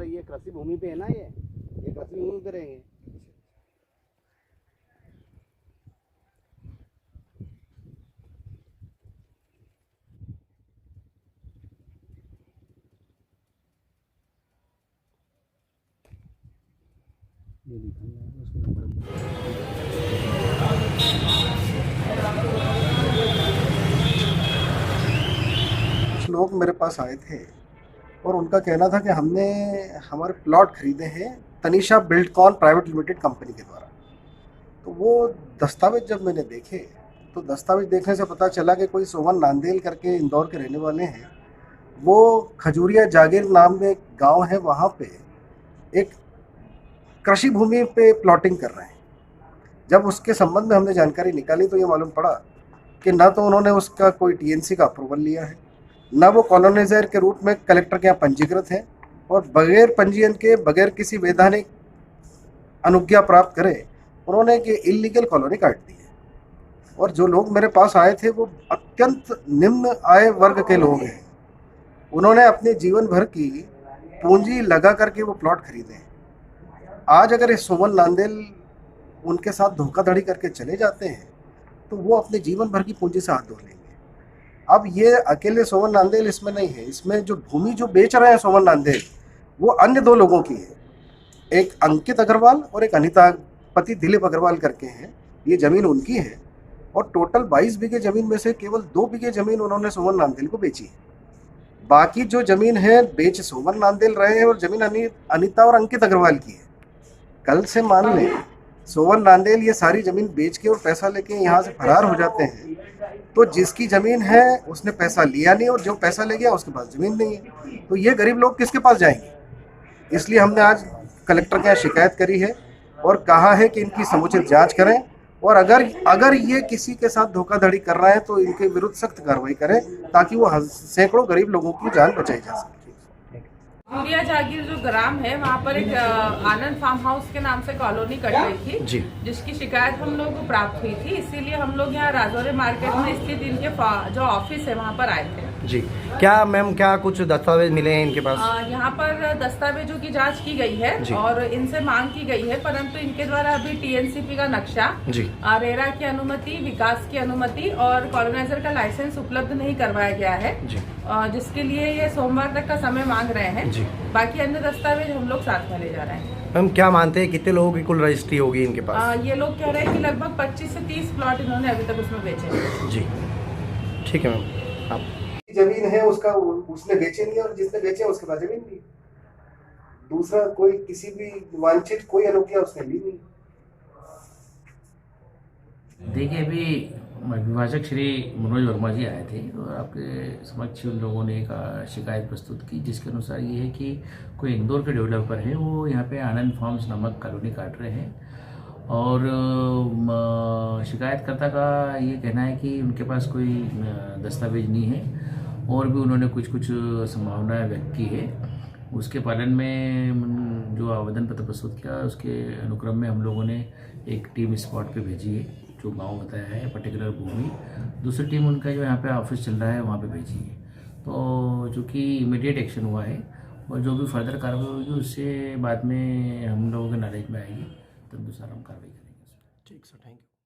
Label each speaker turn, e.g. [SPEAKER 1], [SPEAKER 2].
[SPEAKER 1] हमारे ये कृषि भूमि पे है ना, ये कृषि भूमि पे रहेंगे। ये लिखा हुआ है उसका नंबर।
[SPEAKER 2] कुछ लोग मेरे पास आए थे और उनका कहना था कि हमने हमारे प्लॉट खरीदे हैं Tanisha Buildcon private limited company के द्वारा। तो वो दस्तावेज जब मैंने देखे तो दस्तावेज देखने से पता चला कि कोई सोमन नांदेल करके इंदौर के रहने वाले हैं। वो खजूरिया जागीर नाम में एक गांव है, वहाँ पे एक कृषि भूमि पे प्लॉटिंग कर रहे हैं। जब उसके संबंध में हमने जानकारी निकाली तो ये मालूम पड़ा कि ना तो उन्होंने उसका कोई टीएनसी का अप्रूवल लिया है, ना वो कॉलोनाइजर के रूप में कलेक्टर के यहाँ पंजीकृत है, और बगैर पंजीयन के, बगैर किसी वैधानिक अनुज्ञा प्राप्त करे, उन्होंने कि इलीगल कॉलोनी काट दी है। और जो लोग मेरे पास आए थे वो अत्यंत निम्न आय वर्ग के लोग हैं। उन्होंने अपने जीवन भर की पूंजी लगा करके वो प्लॉट खरीदे हैं। आज अगर ये सोमन नांदेल उनके साथ धोखाधड़ी करके चले जाते हैं तो वो अपने जीवन भर की पूंजी से हाथ धो लेंगे। अब ये अकेले सोमन नांदेल इसमें नहीं है, इसमें जो भूमि जो बेच रहे हैं सोमन नांदेल, वो अन्य दो लोगों की है। एक अंकित अग्रवाल और एक अनिता पति दिलीप अग्रवाल करके हैं। ये जमीन उनकी है और टोटल 22 बीघे जमीन में से केवल 2 बीघे जमीन उन्होंने सोमन नांदेल को बेची है। बाकी जो जमीन है बेच सोमन नांदेल रहे हैं और जमीन अनिता और अंकित अग्रवाल की है। कल से मान लें सोमन नांदेल ये सारी जमीन बेच के और पैसा लेके यहाँ से फरार हो जाते हैं, तो जिसकी जमीन है उसने पैसा लिया नहीं और जो पैसा ले गया उसके पास जमीन नहीं है, तो ये गरीब लोग किसके पास जाएंगे। इसलिए हमने आज कलेक्टर के यहाँ शिकायत करी है और कहा है कि इनकी समुचित जांच करें, और अगर ये किसी के साथ धोखाधड़ी कर रहा है तो इनके विरुद्ध सख्त कार्रवाई करें, ताकि वो सैकड़ों गरीब लोगों की जान बचाई जा सके।
[SPEAKER 3] खजूरिया जागीर जो ग्राम है वहाँ पर एक आनंद फार्म हाउस के नाम से कॉलोनी कट रही थी
[SPEAKER 2] जी,
[SPEAKER 3] जिसकी शिकायत हम लोग को प्राप्त हुई थी। इसीलिए हम लोग यहाँ राजौरी मार्केट में स्थित इनके जो ऑफिस है वहाँ पर आए थे।
[SPEAKER 4] जी, क्या मैम, क्या कुछ दस्तावेज मिले हैं इनके पास?
[SPEAKER 3] यहाँ पर दस्तावेजों की जांच की गई है और इनसे मांग की गई है, परंतु इनके द्वारा अभी टीएनसीपी का नक्शा, रेरा की अनुमति, विकास की अनुमति और कॉलोनाइजर का लाइसेंस उपलब्ध नहीं करवाया गया है, जिसके लिए ये सोमवार तक का समय मांग रहे हैं। बाकी अन्य दस्तावेज हम लोग साथ में ले जा रहे हैं।
[SPEAKER 4] मैम, क्या मानते हैं कितने लोगों की कुल रजिस्ट्री होगी इनके पास?
[SPEAKER 3] ये लोग कह रहे हैं कि लगभग 25 से 30 प्लॉट इन्होंने अभी तक उसमें बेचे हैं।
[SPEAKER 4] जी, ठीक है मैम। आप
[SPEAKER 2] जमीन है उसका उसने बेचे नहीं और जिसने बेचे उसके पास जमीन नहीं, दूसरा कोई किसी भी वांछित कोई अनुज्ञा उसने ली नहीं।
[SPEAKER 5] देखिए, अभी विभाजक श्री मनोज वर्मा जी आए थे और आपके समक्ष उन लोगों ने एक शिकायत प्रस्तुत की, जिसके अनुसार ये है कि कोई इंदौर के डेवलपर है, वो यहाँ पे आनंद फार्म्स नामक कॉलोनी काट रहे हैं। और शिकायतकर्ता का ये कहना है कि उनके पास कोई दस्तावेज नहीं है और भी उन्होंने कुछ संभावनाएं व्यक्त की है। उसके पालन में जो आवेदन पत्र प्रस्तुत किया, उसके अनुक्रम में हम लोगों ने एक टीम स्पॉट पे भेजी है, जो गांव बताया है पर्टिकुलर भूमि। दूसरी टीम उनका जो यहाँ पे ऑफिस चल रहा है वहाँ पे भेजी है। तो चूँकि इमीडिएट एक्शन हुआ है और जो भी फर्दर कार्रवाई होगी उससे बाद में हम लोगों के नॉलेज में आएगी, तदनुसार हम कार्रवाई करेंगे।
[SPEAKER 4] ठीक सर, थैंक यू।